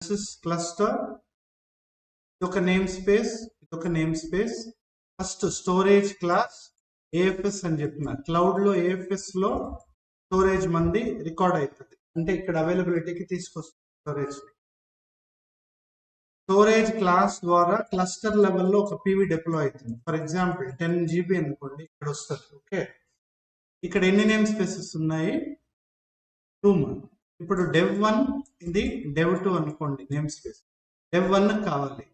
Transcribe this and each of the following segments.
This is cluster, ఇది ఒక name space, ఇది ఒక name space. First storage class AFS అని చెప్పిన, క్లౌడ్ లో ఏఎఫ్ఎస్ లో స్టోరేజ్ మంది రికార్డ్ అవుతుంది, అంటే ఇక్కడ అవైలబిలిటీకి తీసుకొస్తుంది స్టోరేజ్. స్టోరేజ్ క్లాస్ ద్వారా క్లస్టర్ లెవెల్లో ఒక పీవీ డిప్లాయ్ అవుతుంది. ఫర్ ఎగ్జాంపుల్ 10 GB అనుకోండి, ఇక్కడ వస్తుంది. ఓకే, ఇక్కడ ఎన్ని నేమ్ స్పేసెస్ ఉన్నాయి? 2. ఇప్పుడు dev1 ఇది dev2 అనుకోండి నేమ్ స్పేస్. dev1 కావాలి,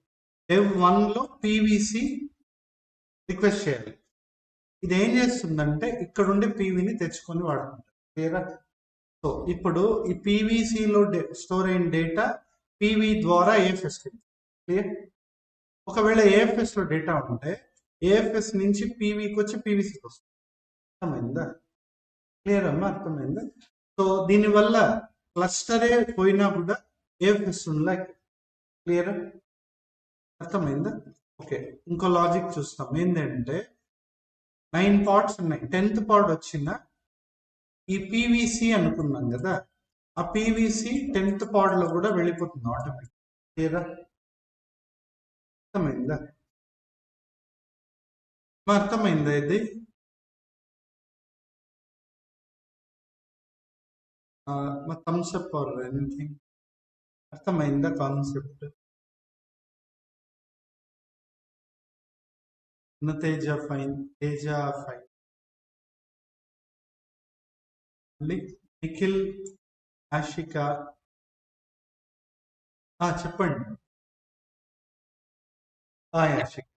dev1 లో పీవీసి రిక్వెస్ట్ చేయాలి. ఇది ఏం చేస్తుందంటే ఇక్కడ ఉండే పీవీని తెచ్చుకొని వాడుకుంటారు. క్లియరా? సో ఇప్పుడు ఈ పీవీసీలో స్టోర్ అయిన డేటా పీవీ ద్వారా ఏఎఫ్ఎస్. క్లియర్? ఒకవేళ ఏఎఫ్ఎస్ లో డేటా ఉంటే ఏఎఫ్ఎస్ నుంచి పీవీకి వచ్చి పీవీసీకి వస్తుంది. అర్థమైందా? క్లియర్ అమ్మా? అర్థమైందా? సో దీనివల్ల క్లస్టరే పోయినా కూడా ఏఎఫ్ఎస్ ఉందా? క్లియర్? అర్థమైందా? ఓకే, ఇంకో లాజిక్ చూస్తాం. ఏంటంటే 9 పార్ట్స్ ఉన్నాయి, 10th పార్ట్ వచ్చిన ఈ పీవీసీ అనుకున్నాం కదా, ఆ పీవీసీ 10th పార్ట్ లో కూడా వెళ్ళిపోతుంది ఆటోమేటిక్. క్లియరా? అర్థమైందా? అర్థమైందా ఇది? Thumbs up or anything. అర్థమైందా concept? Teja fine, Teja fine. Nikhil, Ashika చెప్పండి. ఆషిక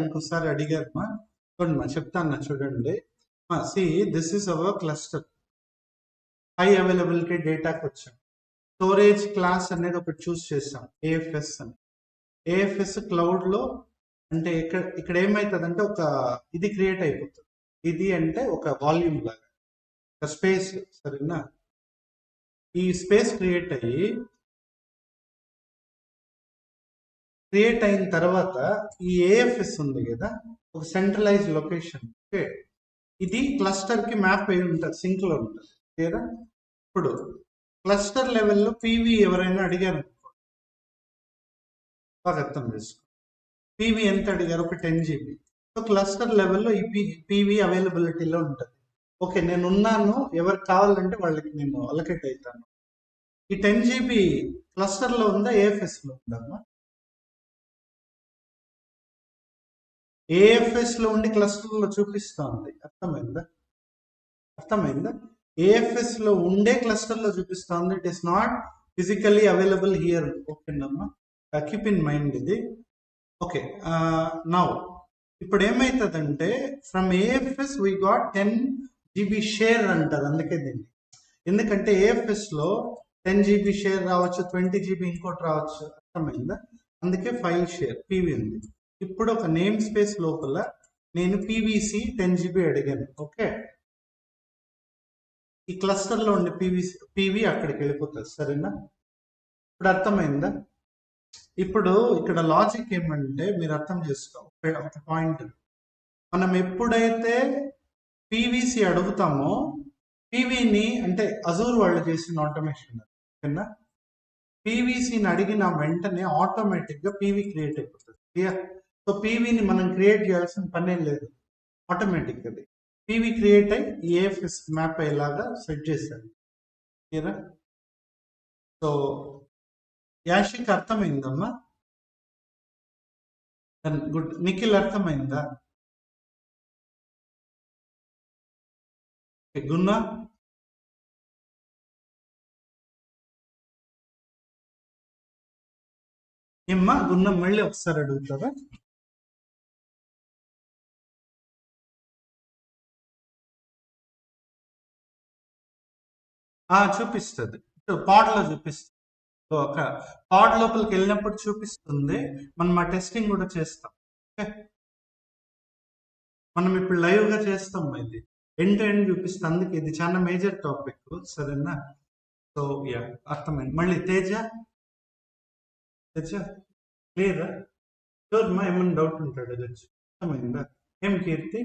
ఇంకోసారి అడిగారమ్మా, చూడమ్మా చెప్తాను చూడండి. See this is our cluster, high availability డేటాకి వచ్చాం. స్టోరేజ్ క్లాస్ అనేది ఒకటి చూస్ చేస్తాం, ఏఎఫ్ఎస్ అని. ఏఎఫ్ఎస్ క్లౌడ్ లో అంటే ఇక్కడ ఏమవుతుందంటే ఒక ఇది క్రియేట్ అయిపోతుంది. ఇది అంటే ఒక వాల్యూమ్ లాగా, ఒక స్పేస్. సరేనా? ఈ స్పేస్ క్రియేట్ అయిన తర్వాత ఈ ఏఎఫ్ఎస్ ఉంది కదా, ఒక సెంట్రలైజ్ లొకేషన్. ఓకే, ఇది క్లస్టర్ కి మ్యాప్ అయి ఉంటుంది, సింక్ లో ఉంటుంది. క్లియరా? ఇప్పుడు క్లస్టర్ లెవెల్లో పీవీ ఎవరైనా అడిగారు అనుకో, బాగా అర్థం చేసుకో. పీవీ ఎంత అడిగారు? ఒక 10 GB. సో క్లస్టర్ లెవెల్లో ఈ పీవీ అవైలబిలిటీలో ఉంటుంది. ఓకే, నేను ఉన్నాను, ఎవరికి కావాలంటే వాళ్ళకి నేను అలొకేట్ అవుతాను. ఈ 10 GB క్లస్టర్ లో ఉందా, ఏఎఫ్ఎస్ లో ఉందమ్మా? ఏఎఫ్ఎస్ లో ఉండి క్లస్టర్ లో చూపిస్తా ఉంది. అర్థమైందా? అర్థమైందా? ఏఎఫ్ఎస్ లో ఉండే క్లస్టర్ లో చూపిస్తా ఉంది. It is not physically available here. ఓకేనమ్మా, కీప్ ఇన్ మైండ్ ఇది. ఓకే, నౌ ఇప్పుడు ఏమైతుందంటే from AFS we got 10 GB share అంటారు. అందుకే దీన్ని, ఎందుకంటే ఏఎఫ్ఎస్ లో 10 GB షేర్ రావచ్చు, 20 GB ఇంకోటి రావచ్చు. అర్థమైందా? అందుకే ఫైల్ షేర్ పీవీ ఉంది. ఇప్పుడు ఒక నేమ్ స్పేస్ లోపల నేను పీవీసీ 10 GB అడిగాను. ఓకే, ఈ క్లస్టర్ లో ఉండే పీవీ అక్కడికి వెళ్ళిపోతుంది. సరేనా? ఇప్పుడు అర్థమైందా? ఇప్పుడు ఇక్కడ లాజిక్ ఏమంటే మీరు అర్థం చేసుకో ఒక పాయింట్. మనం ఎప్పుడైతే పీవీసీ అడుగుతామో పీవీని, అంటే అజూర్ వాళ్ళు చేసిన ఆటోమేషన్, ఓకేనా? పీవీసీని అడిగిన వెంటనే ఆటోమేటిక్ గా పీవీ క్రియేట్ అయిపోతుంది. క్లియర్? సో పీవీని మనం క్రియేట్ చేయాల్సిన పనే లేదు, ఆటోమేటిక్ అది పీవీ క్రియేట్ అయ్యి ఏఎఫ్ఎస్ మ్యాప్ అయ్యేలాగా సెట్ చేశాడు. క్లియరా? సో యాషిక్ అర్థమైందమ్మా? గుడ్. నిఖిల్ అర్థమైందా? గున్నా? ఏమ్మా గున్నా, మళ్ళీ ఒకసారి అడుగుతారా? చూపిస్తుంది, పాడ్ లో చూపిస్తుంది. ఒక పాడ్ లోపలికి వెళ్ళినప్పుడు చూపిస్తుంది. మనం ఆ టెస్టింగ్ కూడా చేస్తాం. ఓకే, మనం ఇప్పుడు లైవ్ గా చేస్తాం. ఇది ఎండ్ టు ఎండ్ చూపిస్తుంది. అందుకే ఇది చాలా మేజర్ టాపిక్. సరేనా? సో యా, అర్థమైంది. మళ్ళీ తేజ, క్లియరా? షూర్ మా, ఏమైనా డౌట్ ఉంటాడు అడగచ్చు. అర్థమైందా? ఏం కీర్తి?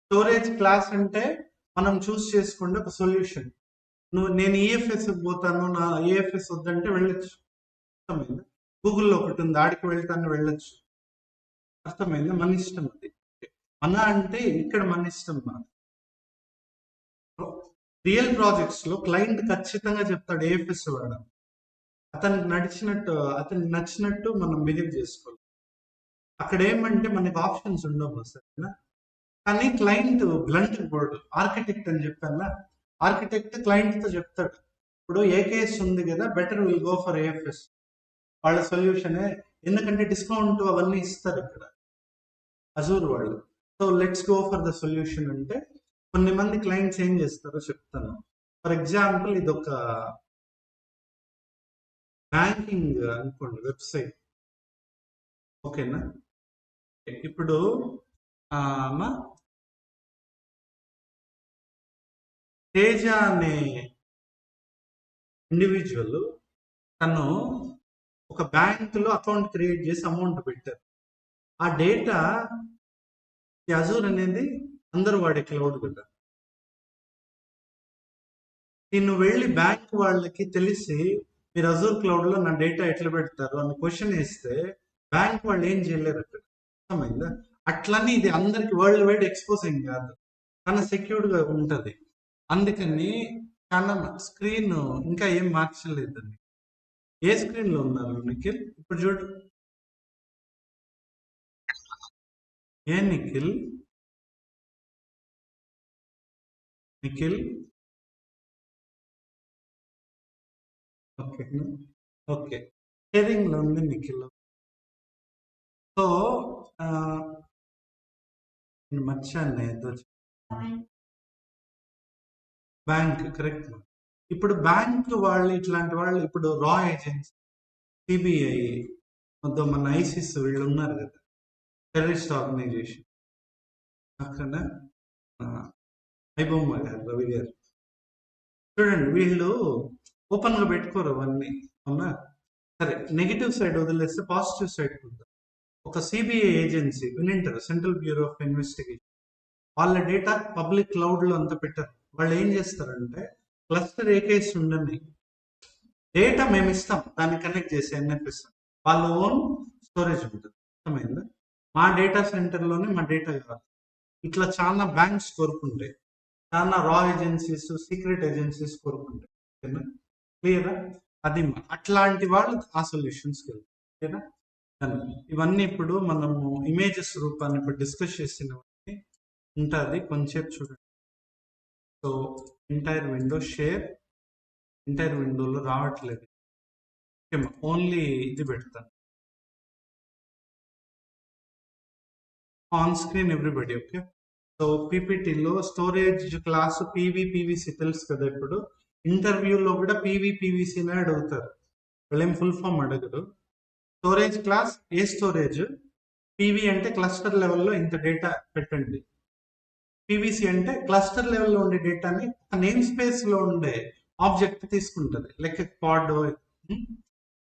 స్టోరేజ్ క్లాస్ అంటే మనం చూస్ చేసుకుంటే ఒక సొల్యూషన్. నేను ఈఎఫ్ఎస్ పోతాను, నా ఈఎఫ్ఎస్ వద్దంటే వెళ్ళొచ్చు. అర్థమైందా? గూగుల్లో ఒకటి ఉంది, ఆడికి వెళ్తాను వెళ్ళొచ్చు. అర్థమైందా? మన ఇష్టం అది. మన అంటే ఇక్కడ మన ఇష్టం. రియల్ ప్రాజెక్ట్స్ లో క్లయింట్ ఖచ్చితంగా చెప్తాడు ఏఎఫ్ఎస్ వాడడం. అతనికి నచ్చినట్టు మనం బిహేవ్ చేసుకోవాలి. అక్కడ ఏమంటే మనకి ఆప్షన్స్ ఉండవు సరేనా. కానీ క్లయింట్ బ్లంట్ పోడు. ఆర్కిటెక్ట్ అని చెప్పానా, ఆర్కిటెక్ట్ క్లయింట్ తో చెప్తాడు, ఇప్పుడు ఏకేఎస్ ఉంది కదా, better will go for AFS. వాళ్ళ సొల్యూషనే, ఎందుకంటే డిస్కౌంట్ అవన్నీ ఇస్తారు ఇక్కడ అజూర్ వాళ్ళు. So let's go for the solution అంటే కొన్ని మంది క్లయింట్స్ ఏం చేస్తారో చెప్తాను. ఫర్ ఎగ్జాంపుల్ ఇది ఒక బ్యాంకింగ్ అనుకోండి వెబ్సైట్, ఓకేనా. ఇప్పుడు మా తేజ అనే ఇండివిజువల్ తను ఒక బ్యాంకులో అకౌంట్ క్రియేట్ చేసి అమౌంట్ పెట్టారు. ఆ డేటా అజూర్ అనేది అందరూ వాడే క్లౌడ్ కదా. నేను వెళ్ళి బ్యాంక్ వాళ్ళకి తెలిసి మీరు అజూర్ క్లౌడ్ లో నా డేటా ఎట్లా పెడతారు అని క్వశ్చన్ వేస్తే బ్యాంక్ వాళ్ళు ఏం చేయలేరు అక్కడ. అర్థమైందా? అట్లని ఇది అందరికి వరల్డ్ వైడ్ ఎక్స్పోజింగ్ కాదు, చాలా సెక్యూర్డ్ గా ఉంటది. అందుకని చాలా స్క్రీన్ ఇంకా ఏం మార్చలేదండి. ఏ స్క్రీన్ లో ఉన్నారు నిఖిల్? ఇప్పుడు చూడు. ఏ Nikhil? Nikhil okay okay, sharing లో ఉంది నిఖిల్. సో మర్చాను ఏదో బ్యాంక్, కరెక్ట్. ఇప్పుడు బ్యాంక్ వాళ్ళు ఇట్లాంటి వాళ్ళు, ఇప్పుడు రా ఏజెన్సీ, సిబిఐ, మన ఐసిస్ వీళ్ళు ఉన్నారు కదా, టెర్రరిస్ట్ ఆర్గనైజేషన్. అక్కడ ఐబొమ్మ గారు, రవి గారు చూడండి, వీళ్ళు ఓపెన్ గా పెట్టుకోరు అవన్నీ, అవునా. సరే, నెగిటివ్ సైడ్ వదిలేస్తే పాజిటివ్ సైడ్ చూద్దాం. ఒక సిబిఐ ఏజెన్సీ వినింటారు, సెంట్రల్ బ్యూరో ఆఫ్ ఇన్వెస్టిగేషన్. వాళ్ళ డేటా పబ్లిక్ క్లౌడ్ లో అంతా పెట్టారు. వాళ్ళు ఏం చేస్తారంటే క్లస్టర్ ఏకేసి ఉండని డేటా మేము ఇస్తాం, దాన్ని కనెక్ట్ చేసి ఎన్ఎఫ్ఎస్ వాళ్ళ ఓన్ స్టోరేజ్ ఉంటుంది. అర్థమైందా? మా డేటా సెంటర్లోనే మా డేటా కాదు. ఇట్లా చాలా బ్యాంక్స్ కోరుకుంటాయి, చాలా రా ఏజెన్సీస్, సీక్రెట్ ఏజెన్సీస్ కోరుకుంటాయి. ఓకేనా? క్లియరా? అది అట్లాంటి వాళ్ళు ఆ సొల్యూషన్స్కి వెళ్తారు. ఓకేనా? ఇవన్నీ ఇప్పుడు మనము ఇమేజెస్ రూపాన్ని ఇప్పుడు డిస్కస్ చేసినవన్నీ ఉంటుంది, కొంచెంసేపు చూడండి. So entire window share, entire విండోలో రావట్లేదు, ఓన్లీ ఇది పెడతాను on screen everybody. Okay, so పీపీటీలో స్టోరేజ్ క్లాస్ పీవీపీవీసీ తెలుసు కదా. ఇప్పుడు ఇంటర్వ్యూలో కూడా పీవీపీవీసీనే అడుగుతారు, వాళ్ళేం ఫుల్ ఫామ్ అడగరు. స్టోరేజ్ క్లాస్ ఏ స్టోరేజ్, పీవీ అంటే క్లస్టర్ లెవెల్లో ఇంత డేటా పెట్టండి, పీవీసీ అంటే క్లస్టర్ లెవెల్లో ఉండే డేటాని నేమ్ స్పేస్ లో ఉండే ఆబ్జెక్ట్ తీసుకుంటుంది, లైక్ పాడ్.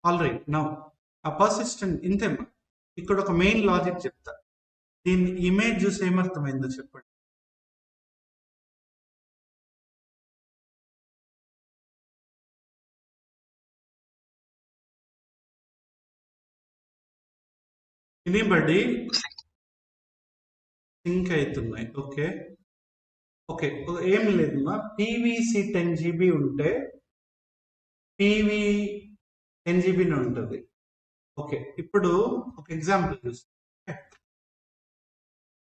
ఆల్ రైట్, నౌ ఆ పర్సిస్టెంట్ ఇంతేమ్మా. ఇక్కడ ఒక మెయిన్ లాజిక్ చెప్తా, దీన్ని ఇమేజ్ చూసి ఏమర్థమైందో చెప్పండి. వినిబడి సింక్ అవుతున్నాయి. ఓకే ఓకే, ఏం లేదమ్మా, పీవీసీ 10 GB ఉంటే పీవీ 10 GB ఉంటుంది. ఓకే, ఇప్పుడు ఒక ఎగ్జాంపుల్ చూస్తే,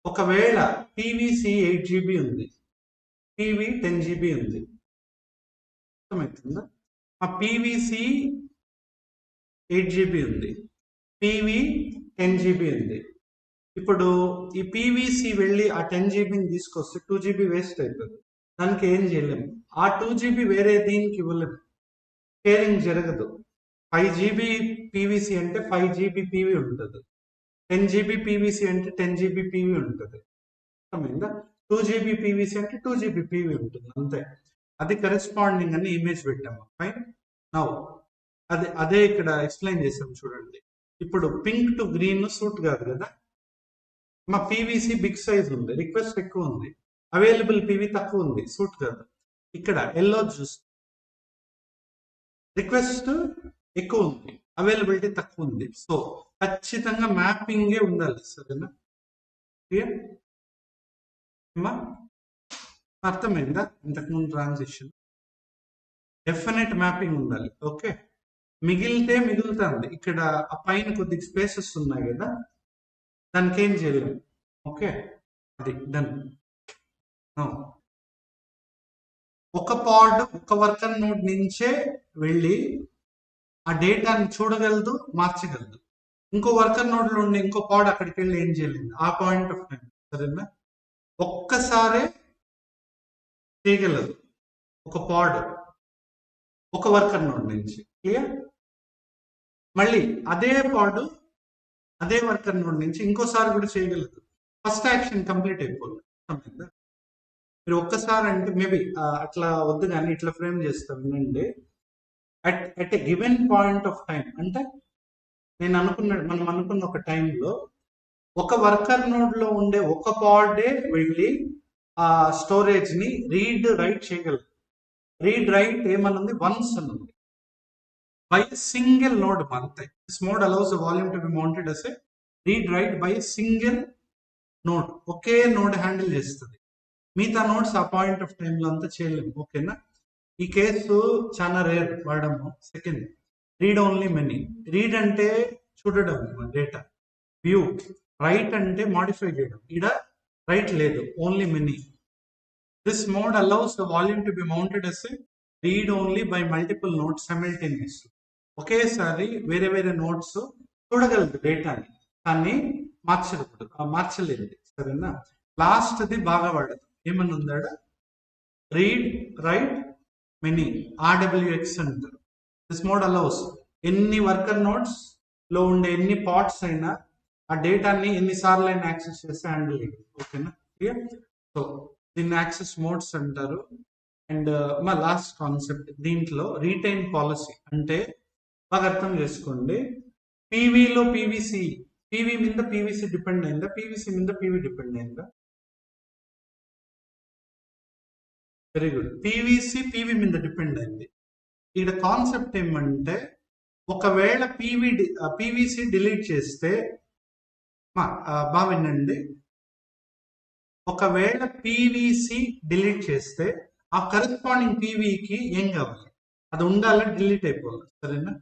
ఒకవేళ పీవీసీ 8 GB ఉంది, పీవీ 10 GB ఉంది, అర్థమవుతుందా? ఆ పీవీసీ 8 GB ఉంది, పీవీ 10 GB ఉంది. ఇప్పుడు ఈ పీవీసీ వెళ్ళి ఆ 10 GBని తీసుకొస్తే 2 GB వేస్ట్ అవుతుంది, దానికి ఏం చేయలేము. ఆ 2 GB వేరే దీనికి ఇవ్వలేము, షేరింగ్ జరగదు. 5 GB పీవీసీ అంటే 5 GB పీవీ ఉంటుంది, 10 GB పీవీసీ అంటే 10 GB పీవీ ఉంటుంది, అర్థమైందా? 2 GB పీవీసీ అంటే 2 GB పీవీ ఉంటుంది, అంతే. అది కరెస్పాండింగ్ అని ఇమేజ్ పెట్టాము. ఫైన్, నౌ అదే ఇక్కడ ఎక్స్ప్లెయిన్ చేసాం చూడండి. ఇప్పుడు పింక్ టు గ్రీన్ సూట్ కాదు కదా, మా పీవీసీ బిగ్ సైజ్ ఉంది, రిక్వెస్ట్ ఎక్కువ ఉంది, అవైలబుల్ పీవీ తక్కువ ఉంది, సూట్ కాదు. ఇక్కడ ఎల్లో చూస్తే రిక్వెస్ట్ ఎక్కువ ఉంది, అవైలబిలిటీ తక్కువ ఉంది. సో ఖచ్చితంగా మ్యాపింగే ఉండాలి. సరేనా? క్లియర్ ఏమా? అర్థమైందా? ఇంతకుముందు ట్రాన్సిషన్ డెఫినెట్ మ్యాపింగ్ ఉండాలి. ఓకే, మిగిలితే మిగులుతుంది. ఇక్కడ ఆ పైన కొద్దిగా స్పేసెస్ ఉన్నాయి కదా, దానికి ఏం చేయలేము. ఓకే, అది డన్. ఒక పాడ్ ఒక వర్కర్ నోడ్ నుంచే వెళ్ళి ఆ డేటాని చూడగలదు, మార్చగలదు. ఇంకో వర్కర్ నోడ్ లో ఉండే ఇంకో పాడ్ అక్కడికి వెళ్ళి ఏం చేయలేదు ఆ పాయింట్ ఆఫ్ టైం. సరేనా? ఒక్కసారే చేయగలదు ఒక పాడ్ ఒక వర్కర్ నోడ్ నుంచి. క్లియర్? మళ్ళీ అదే పాడ్ అదే వర్కర్ నోడ్ నుంచి ఇంకోసారి కూడా చేయగలదు. ఫస్ట్ యాక్షన్ కంప్లీట్ అయిపోతుంది. అర్థమైందా? మీరు ఒక్కసారి అంటే మేబీ అట్లా వద్దు కానీ ఇట్లా ఫ్రేమ్ చేస్తాం వినండి. At a given point of time అంటే మనం అనుకున్న ఒక టైంలో ఒక వర్కర్ నోడ్ లో ఉండే ఒక పాడే వెళ్ళి ఆ స్టోరేజ్ ని రీడ్ రైట్ చేయగలదు. రీడ్ రైట్ ఏమనుంది? వన్స్ అని ఉంది. బై సింగిల్ నోడ్ అంతే. This mode allows the volume to be mounted as a read write by single node. ఒకే నోడ్ హ్యాండిల్ చేస్తుంది. మిగతా నోట్స్ ఆ పాయింట్ ఆఫ్ టైం లో అంతా చేయలేము. ఓకేనా? ఈ కేసు చాలా రేర్ వాడము. Second, read only many. Read అంటే చూడడం డేటా, వ్యూ. రైట్ అంటే మాడిఫై చేయడం. ఇక్కడ రైట్ లేదు, only many. This mode allows the volume to be mounted as read only by multiple nodes simultaneous. ఒకేసారి వేరే వేరే నోట్స్ చూడగలదు డేటాని, కానీ మార్చలేదు. సరేనా? లాస్ట్ది బాగా వాడదు. ఏమని ఉందాడ? రీడ్ రైట్ మెనీ, ఆర్డబ్ల్యూఎక్స్ అంటారు. దిస్ మోడ్ అలౌస్ ఎన్ని వర్కర్ నోట్స్ లో ఉండే ఎన్ని పార్ట్స్ అయినా ఆ డేటాని ఎన్నిసార్లు అయినా యాక్సెస్ చేస్తే హ్యాండిల్ చేయదు. ఓకేనా? క్లియర్? సో దీన్ని యాక్సెస్ మోడ్స్ అంటారు. అండ్ మా లాస్ట్ కాన్సెప్ట్ దీంట్లో రీటైన్ పాలసీ అంటే బాగా అర్థం చేసుకోండి. పీవీలో పీవీసీ, పీవీ మీద పీవీసీ డిపెండ్ అయిందా? పీవీసీ మీద పీవీ డిపెండ్ అయిందా? Very good. పీవీసీ పీవీ మీద డిపెండ్ అయింది. ఇక్కడ కాన్సెప్ట్ ఏమంటే ఒకవేళ పీవీసీ డిలీట్ చేస్తే బాగా వినండి, ఒకవేళ పీవీసీ డిలీట్ చేస్తే ఆ కరెస్పాండింగ్ పీవీకి ఏం కావాలి? అది ఉండాలని డిలీట్ అయిపోవాలి. సరేనా?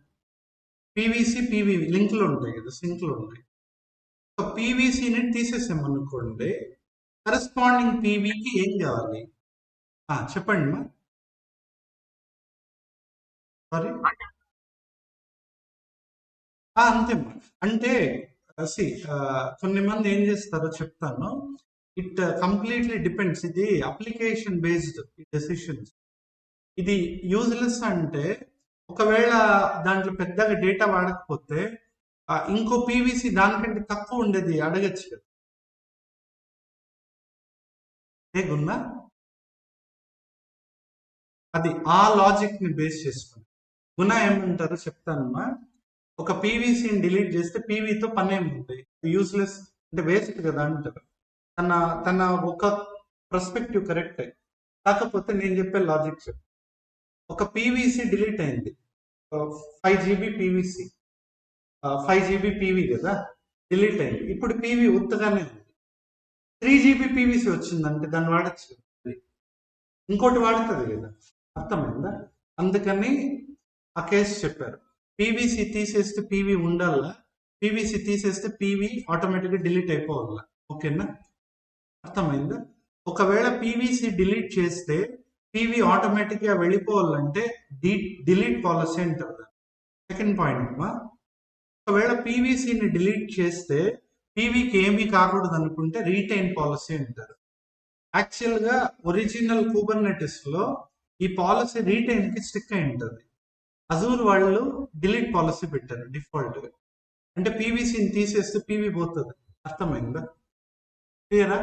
పీవీసీ పీవీ లింక్లు ఉంటాయి కదా, సింక్లు ఉంటాయి. ఒక పీవీసీని తీసేసామనుకోండి, కరెస్పాండింగ్ పీవీకి ఏం కావాలి? చెప్పండి మా. సారీ, అంతేమ్మా. అంటే కొన్ని మంది ఏం చేస్తారో చెప్తాను. It completely depends. ఇది అప్లికేషన్ బేస్డ్ డెసిషన్స్. ఇది యూజ్లెస్ అంటే ఒకవేళ దాంట్లో పెద్దగా డేటా వాడకపోతే ఇంకో పీవీసీ దానికంటే తక్కువ ఉండేది అడగచ్చు కదా. గున్నా అది ఆ లాజిక్ ని బేస్ చేసుకుని గుణ ఏమంటారో చెప్తానమ్మా. ఒక పీవీసీని డిలీట్ చేస్తే పీవీతో పని ఏముంది? యూస్లెస్ అంటే వేస్ట్ కదా అంటారు. తన తన ఒక పర్స్పెక్టివ్ కరెక్టే, కాకపోతే నేను చెప్పే లాజిక్ చెప్పు. ఒక పీవీసీ డిలీట్ అయింది, 5 GB పీవీసీ, 5 GB పీవీ కదా డిలీట్ అయింది. ఇప్పుడు పీవీ ఉత్తగానే ఉంది. 3 GB పీవీసీ వచ్చిందంటే దాన్ని వాడచ్చు, ఇంకోటి వాడుతుంది కదా. అర్థమైందా? అందుకని ఆ కేసు చెప్పారు. పీవీసీ తీసేస్తే పీవీ ఉండాలా, పీవీసీ తీసేస్తే పీవీ ఆటోమేటిక్గా డిలీట్ అయిపోవాలా. ఓకేనా? అర్థమైందా? ఒకవేళ పీవీసీ డిలీట్ చేస్తే పీవీ ఆటోమేటిక్గా వెళ్ళిపోవాలంటే డిలీట్ పాలసీ అంటారు. సెకండ్ పాయింట్ అమ్మా, ఒకవేళ పీవీసీని డిలీట్ చేస్తే పీవీకి ఏమీ కాకూడదు అనుకుంటే రీటైన్ పాలసీ అంటారు. యాక్చువల్గా ఒరిజినల్ కుబర్నెటిస్ లో ఈ పాలసీ రీటైన్ కి స్టిక్ అయి ఉంటుంది. అజూర్ వాళ్ళు డిలీట్ పాలసీ పెట్టారు డిఫాల్ట్ గా. అంటే పీవీసీని తీసేస్తే పీవీ పోతుంది. అర్థమైందా? క్లియరా?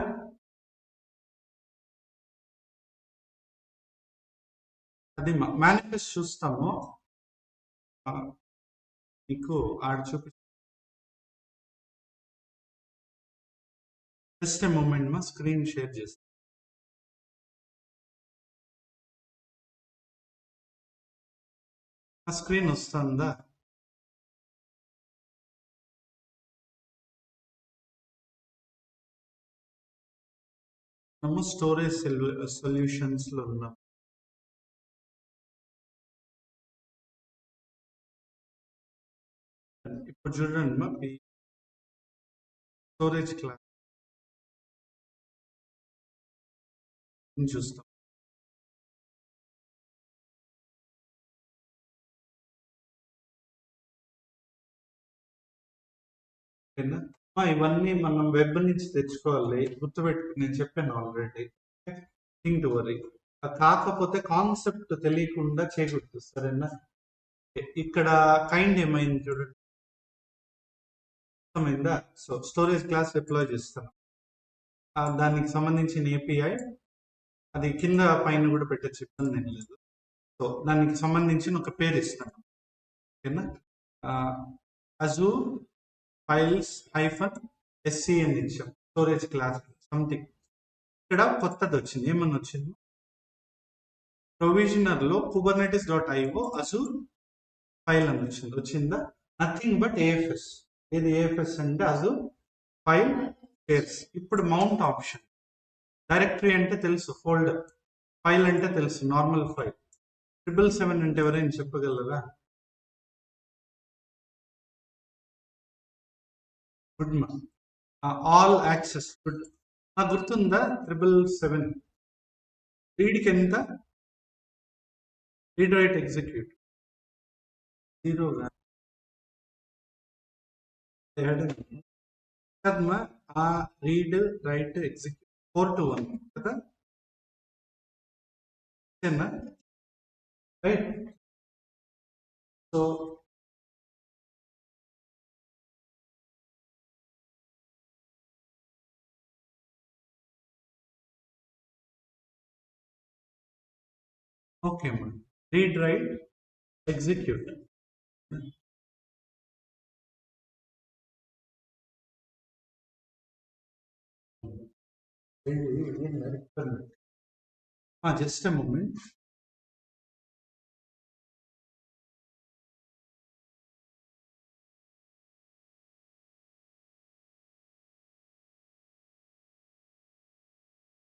అది మేనిఫెస్ట్ చూస్తాము, మీకు ఆడ చూపి. జస్ట్ ఏ మూమెంట్ మా, స్క్రీన్ షేర్ చేస్తాను. ఆ స్క్రీన్ వస్తుందా? మనము స్టోరేజ్ సొల్యూషన్స్ లో ఉన్నాం. ఇప్పుడు చూడండి మా స్టోరేజ్ క్లాస్ చూస్తాం. ఓకేనా? ఇవన్నీ మనం వెబ్ నుంచి తెచ్చుకోవాలి, గుర్తుపెట్టుకు నేను చెప్పాను ఆల్రెడీ. Think to worry. కాకపోతే కాన్సెప్ట్ తెలియకుండా చేయకూడదు, సరేనా? ఇక్కడ కైండ్ ఏమైంది చూడండి, అర్థమైందా? సో స్టోరేజ్ క్లాస్ డిప్లాయ్ చేస్తాను, దానికి సంబంధించిన ఏపీఐ అది కింద పైన కూడా పెట్టచ్చు, ఇబ్బంది ఏం లేదు. సో దానికి సంబంధించిన ఒక పేరు ఇస్తాను, ఓకేనా? అజూర్ ఫైల్స్ -SC అని ఇచ్చాం, స్టోరేజ్ క్లాస్ సంథింగ్. ఇక్కడ కొత్తది వచ్చింది, ఏమని వచ్చింది? ప్రొవిజనర్ లో kubernetes.io అజూర్ ఫైల్ అని వచ్చిందా? Nothing but AFS. ఏది ఏఎఫ్ఎస్ అంటే అజూర్ ఫైల్ షేర్స్. ఇప్పుడు మౌంట్ ఆప్షన్, డైరెక్టరీ అంటే తెలుసు, ఫోల్డర్. ఫైల్ అంటే తెలుసు, నార్మల్ ఫైల్. 777 అంటే ఎవరైనా చెప్పగలరా? గుడ్ మా ఆల్ యాక్సెస్. గుడ్. గుర్తుందా 777? రీడ్కి ఎంత? రీడ్ రైట్ ఎగ్జిక్యూట్ 0గా కదమ్మా. రీడ్ రైట్ ఎగ్జిక్యూట్ 4 to 1 కదా, రైట్? సో ఓకే అమ్మా, read write execute. Just a moment.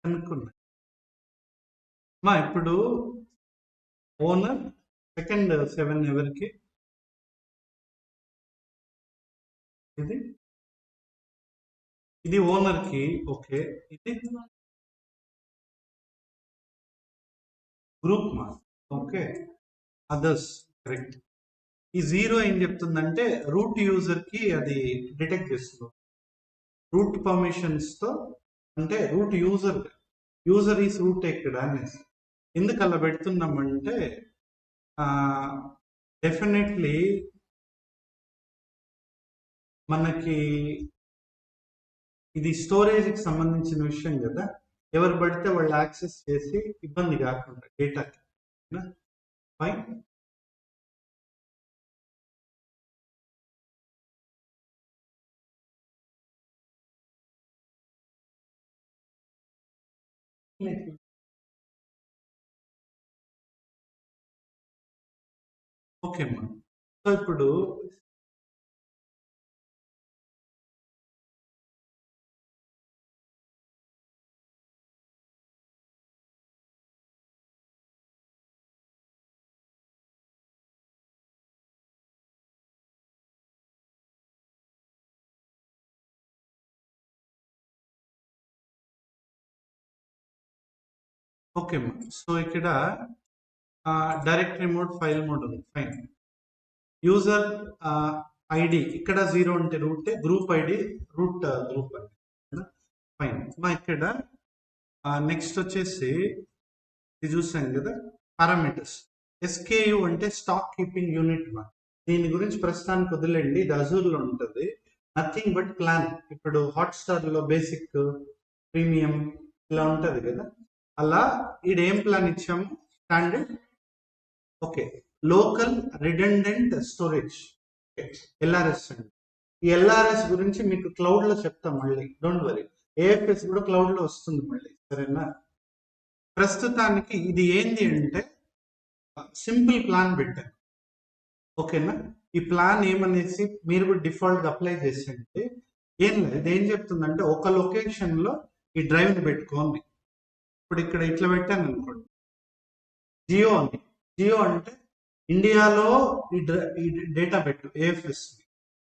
అనుకున్నా ఇప్పుడు ఓనర్ సెకండ్ 7 ఎవరికి? ఇది ఓనర్ కి. ఓకే, ఇది గ్రూప్ మా. Okay, others. కరెక్ట్. ఈ 0 ఏం చెప్తుందంటే రూట్ యూజర్ కి అది డిటెక్ట్ చేస్తుంది, రూట్ పర్మిషన్స్ తో. అంటే రూట్ యూజర్ ఈస్ రూట్ ఎక్కడ అనేసి. ఎందుకు అలా పెడుతున్నామంటే డెఫినెట్లీ మనకి ఇది స్టోరేజ్కి సంబంధించిన విషయం కదా, ఎవరు పడితే వాళ్ళు యాక్సెస్ చేసి ఇబ్బంది కాకుండా డేటాకి. ఫైన్. ఓకే అమ్మా. సో ఇప్పుడు ఓకే అమ్మా. సో ఇక్కడ డైరెక్టరీ మోడ్, ఫైల్ మోడ్ ఉంది. ఫైన్. యూజర్ ఐడి ఇక్కడ 0 అంటే root, group ID root group అండి. ఫైన్. మా ఇక్కడ నెక్స్ట్ వచ్చేసి ఇది చూసాం కదా, పారామీటర్స్. SKU అంటే స్టాక్ కీపింగ్ యూనిట్. దీని గురించి ప్రస్తుతానికి వదిలేండి, ఇది అజూర్ లో ఉంటుంది. Nothing but plan. ఇప్పుడు హాట్స్టార్ లో బేసిక్, ప్రీమియం ఇలా ఉంటది కదా, అలా ఏం ప్లాన్ ఇచ్చాము? Standard. Okay, local redundant storage, LRS అండి. ఈ LRS గురించి మీకు క్లౌడ్ లో చెప్తాం మళ్ళీ, డోంట్ వరీ. AFS కూడా క్లౌడ్ లో వస్తుంది మళ్ళీ, సరేనా? ప్రస్తుతానికి ఇది ఏంది అంటే సింపుల్ ప్లాన్ పెట్టాను. ఓకేనా? ఈ ప్లాన్ ఏమనేసి మీరు కూడా డిఫాల్ట్ గా అప్లై చేసేయండి. ఏం లేదు, ఇది ఏం చెప్తుందంటే ఒక లొకేషన్ లో ఈ డ్రైవ్ ని పెట్టుకోండి. ఇప్పుడు ఇక్కడ ఇట్లా పెట్టాను అనుకోండి, జియో అని. జియో అంటే ఇండియాలో ఈ డేటా పెట్టు, ఏఎఫ్ఎస్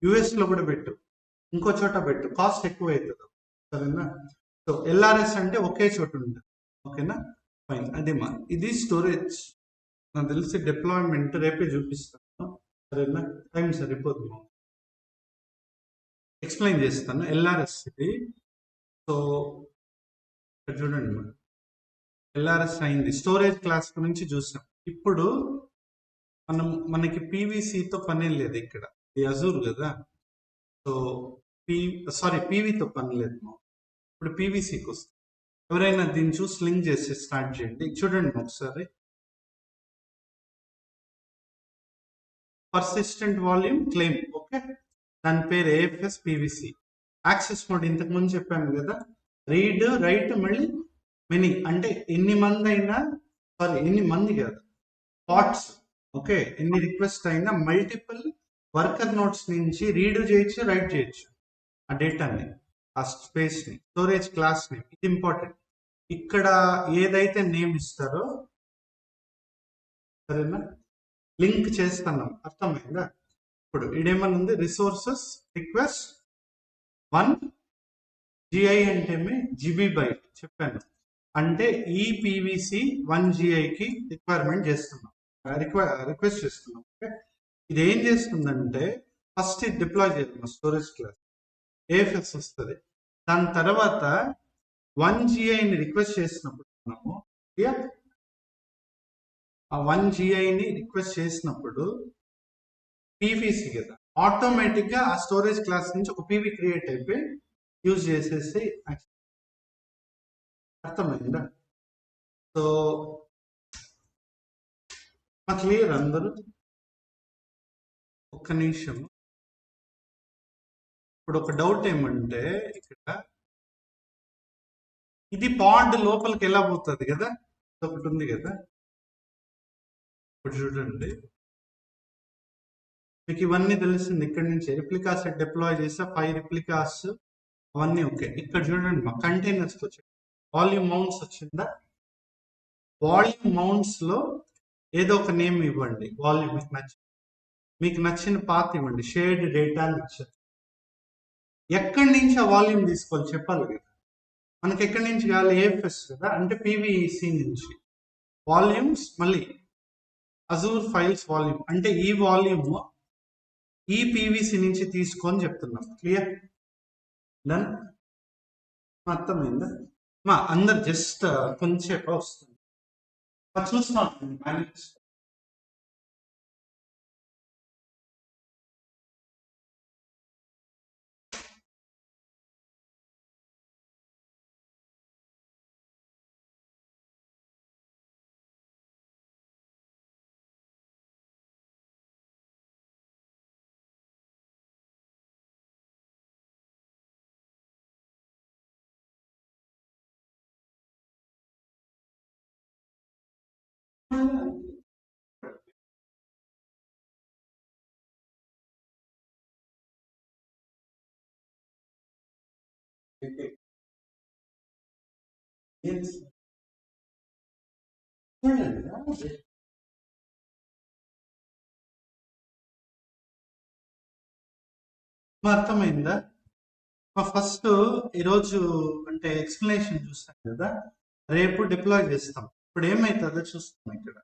యుఎస్ లో కూడా పెట్టు, ఇంకో చోట పెట్టు, కాస్ట్ ఎక్కువ అవుతుంది. సరేనా? సో ఎల్ఆర్ఎస్ అంటే ఒకే చోట ఉంటుంది. ఓకేనా? ఫైన్. అదే మా ఇది స్టోరేజ్. నాకు తెలిసి డిప్లాయ్మెంట్ రేపే చూపిస్తాను. సరేనా? టైం సరిపోదు, ఎక్స్ప్లెయిన్ చేస్తాను. ఎల్ఆర్ఎస్ ఇది. సో ఇక్కడ చూడండి, ఎల్ఆర్ఎస్ అయింది. స్టోరేజ్ క్లాస్ గురించి చూసాం. ఇప్పుడు మనకి పీవీసీతో పని లేదు ఇక్కడ, ఇది అజూర్ కదా. సో పీవీతో పని లేదు. ఇప్పుడు పీవీసీకి వస్తుంది. ఎవరైనా దీన్ని చూసి లింక్ చేసి స్టార్ట్ చేయండి. చూడండి ఒకసారి, పర్సిస్టెంట్ వాల్యూమ్ క్లెయిమ్. ఓకే, దాని పేరు ఏఎఫ్ఎస్ పీవీసీ. యాక్సెస్ మోడ్ ఇంతకు ముందు చెప్పాను కదా, రీడ్ రైట్ మళ్ళీ మెనీ, అంటే ఎన్ని మంది అయినా, ఎన్ని మంది కాదు, పార్ట్స్. ఓకే, ఎన్ని రిక్వెస్ట్ అయినా మల్టిపుల్ వర్కర్ నోట్స్ నుంచి రీడ్ చేయొచ్చు, రైట్ చేయొచ్చు ఆ డేటాని, ఆ స్పేస్ ని, స్టోరేజ్ క్లాస్ ని. ఇది ఇంపార్టెంట్. ఇక్కడ ఏదైతే నేమ్ ఇస్తారో, సరేనా, లింక్ చేస్తున్నాం. అర్థమైందా? ఇప్పుడు ఇదేమన్నా ఉంది, రిసోర్సెస్ రిక్వెస్ట్ 1 జిఐ అంటే జీబీ బైట్ చెప్పాను. అంటే ఈ పీవీసీ 1 జిఐకి రిక్వైర్మెంట్ చేస్తున్నాం, రిక్వెస్ట్ చేస్తున్నాం. ఓకే, ఇది ఏం చేస్తుందంటే ఫస్ట్ ఇది డిప్లాయ్ చేస్తున్నాం స్టోరేజ్ క్లాస్, ఏఎఫ్ఎస్ వస్తుంది. దాని తర్వాత 1 జిఐని రిక్వెస్ట్ చేసినప్పుడు మనము ఆ 1 జిఐని రిక్వెస్ట్ చేసినప్పుడు పీవీసీ కదా, ఆటోమేటిక్ గా ఆ స్టోరేజ్ క్లాస్ నుంచి ఒక పీవీ క్రియేట్ అయిపోయి యూజ్ చేసేసి. అర్థమైందా? సో క్లియర్ అందరూ? ఒక్క నిమిషం. ఇప్పుడు ఒక డౌట్ ఏమంటే, ఇక్కడ ఇది పాడ్ లోపలికి ఎలా పోతుంది కదా, ఒకటి ఉంది కదా. ఇప్పుడు చూడండి, మీకు ఇవన్నీ తెలిసింది. ఇక్కడ నుంచి రిప్లికాస్ డిప్లాయ్ చేసా, 5 రిప్లికాస్ అవన్నీ. ఓకే, ఇక్కడ చూడండి మా కంటైనర్స్ వచ్చి వాల్యూమ్ మౌంట్స్ వచ్చిందా. వాల్యూమ్ మౌంట్స్ లో ఏదో ఒక నేమ్ ఇవ్వండి, వాల్యూమ్ మీకు నచ్చిన పాత్ ఇవ్వండి, షేర్డ్ డేటా అని ఇచ్చారు. ఎక్కడి నుంచి ఆ వాల్యూమ్ తీసుకోవాలి చెప్పాలి కదా. మనకి ఎక్కడి నుంచి కావాలి, ఏఎఫ్ఎస్ కదా, అంటే పీవీసీ నుంచి వాల్యూమ్స్, మళ్ళీ అజూర్ ఫైల్స్ వాల్యూమ్, అంటే ఈ వాల్యూమ్ ఈ పీవీసీ నుంచి తీసుకొని చెప్తున్నాం. క్లియర్? డన్? అర్థమైందా? అందరు జస్ట్ కొంచెం వస్తుంది చూస్తున్నాం. మేనేజ్ అర్థమైందా? ఫస్ట్ ఈరోజు అంటే ఎక్స్ప్లెనేషన్ చూస్తాం కదా, రేపు డిప్లాయ్ చేస్తాం. ఇప్పుడు ఏమైతుందో చూస్తాం. ఇక్కడ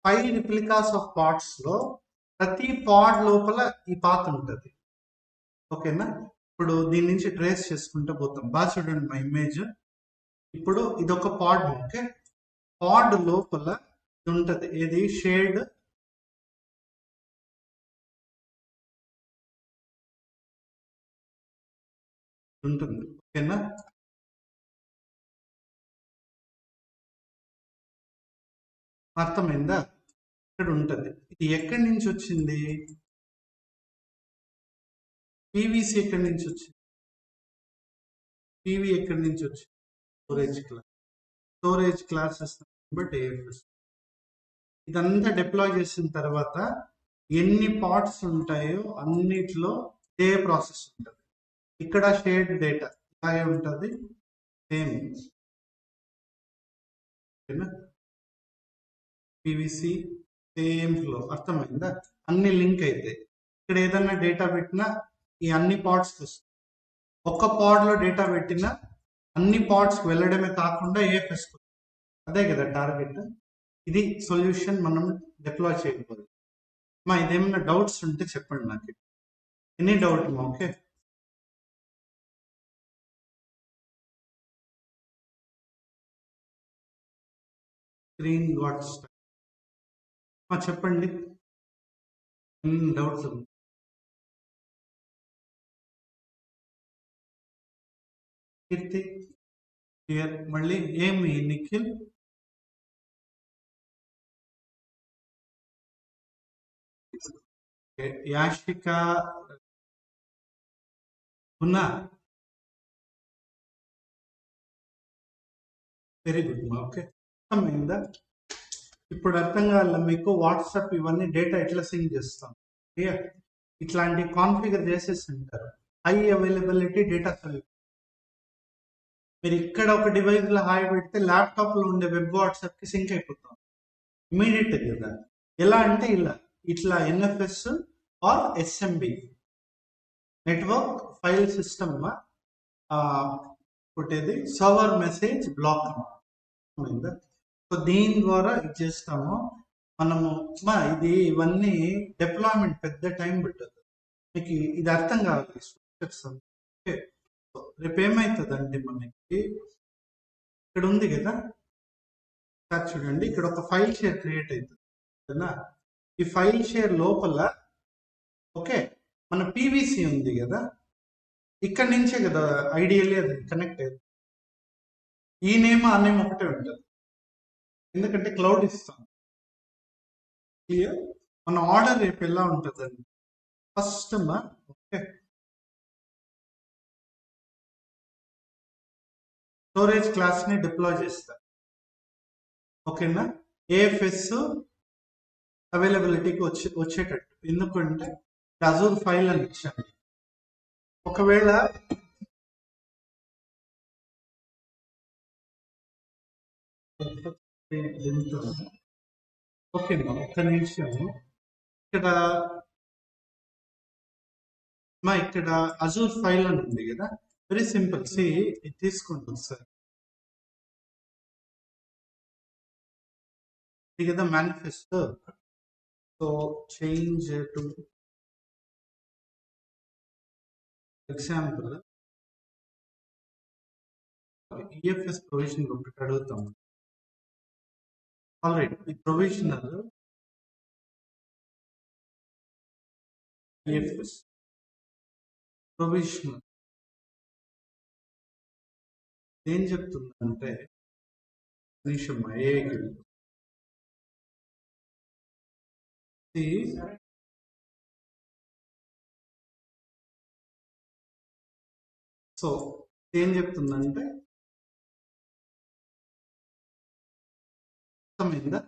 5 రిప్లికాస్ ఆఫ్ పార్ట్స్ లో ప్రతి పాడ్ లోపల ఈ పాత్ ఉంటుంది. ఓకేనా? ఇప్పుడు దీని నుంచి ట్రేస్ చేసుకుంటూ పోతాం. బాగా చూడండి మా ఇమేజ్. ఇప్పుడు ఇదొక పాడ్. ఓకే, పాడ్ లోపల ఇది ఉంటుంది, ఏది షేడ్ ఉంటుంది. ఓకేనా? అర్థమైందా? ఇక్కడ ఉంటుంది. ఇది ఎక్కడి నుంచి వచ్చింది, పీవీసీ ఎక్కడి నుంచి వచ్చింది, పీవీ ఎక్కడి నుంచి వచ్చింది, storage class. Storage classes but AFS. ఇదంతా డిప్లాయ్ చేసిన తర్వాత ఎన్ని పార్ట్స్ ఉంటాయో అన్నిట్లో ఇదే ప్రాసెస్ ఉంటుంది. ఇక్కడ షేర్డ్ డేటా ఇలాగే ఉంటుంది సేమ్. ఓకేనా? PVC same flow. అర్థమైందా? అన్ని లింక్ అయితే ఇక్కడ ఏదన్నా డేటా పెట్టినా ఈ అన్ని పార్ట్స్కి వస్తుంది. ఒక్క పార్ట్లో డేటా పెట్టినా అన్ని పార్ట్స్కి వెళ్ళడమే కాకుండా ఏఎఫ్ఎస్కి వస్తుంది. అదే కదా టార్గెట్. ఇది సొల్యూషన్ మనం డిప్లాయ్ చేయకపోతే. మా ఇదేమైనా డౌట్స్ ఉంటే చెప్పండి నాకు. ఎనీ డౌట్ మా? ఓకే, స్క్రీన్ గాట్ మా చెప్పండి. డౌట్స్ కీర్తి క్లియర్. మళ్ళీ ఏమి నిఖిల్? యాషిక ఉన్నా? వెరీ గుడ్ మా. ఓకే, అర్థమైందా? ఇప్పుడు అర్థం కావాల మీకు వాట్సాప్ ఇవన్నీ డేటా ఎట్లా సింక్ చేస్తాం. క్లియర్? ఇట్లాంటి కాన్ఫిగర్ చేసేసి ఉంటారు. High availability data solution. మీరు ఇక్కడ ఒక డివైస్ లో హాయ్ పెడితే ల్యాప్టాప్ లో ఉండే వెబ్ వాట్సాప్ కి సింక్ అయిపోతాం ఇమీడియట్ కదా. ఎలా అంటే ఇలా ఇట్లా NFS or SMB network file system కొట్టేది సర్వర్ మెసేజ్ బ్లాక్. సో దీని ద్వారా ఇది చేస్తాము మనము. ఇది ఇవన్నీ డిప్లాయ్మెంట్ పెద్ద టైం పడుతుంది. మీకు ఇది అర్థం కావాలి. రేపు ఏమవుతుందండి మనకి ఇక్కడ ఉంది కదా చూడండి, ఇక్కడ ఒక ఫైల్ షేర్ క్రియేట్ అవుతుంది కదా. ఈ ఫైల్ షేర్ లోపల ఓకే మన పీవీసీ ఉంది కదా, ఇక్కడ నుంచే కదా ఐడియల్లీ అది కనెక్ట్ అయ్యింది. ఈ నేమ్ ఆ నేమ్ ఒకటే ఉంటుంది ఎందుకంటే క్లౌడ్ ఇస్తాం. క్లియర్? మన ఆర్డర్ రేపు ఎలా ఉంటుందండి ఫస్ట్ ఓకే స్టోరేజ్ క్లాస్ ని డిప్లాయ్ చేస్తారు. ఓకేనా? ఏఎఫ్ఎస్ అవైలబిలిటీకి వచ్చేటట్టు. ఎందుకంటే అజూర్ ఫైల్ అని ఇచ్చాను. ఒకవేళ ఓకేనా ఒక్క నిమిషం. ఇక్కడ అజూర్ ఫైల్ అని ఉంది కదా, వెరీ సింపుల్. ఇది తీసుకుంటుంది సార్ ఇది కదా manifesto. So change to example EFS provision ఒకటి అడుగుతాం. ఆల్రైట్, ఈ ప్రొవిజనల్ ఈఎఫ్ఎస్ ప్రొవిజనల్ ఏం చెప్తుందంటే నిమిషం ఏకి సో ఏం చెప్తుందంటే అర్థమైందా?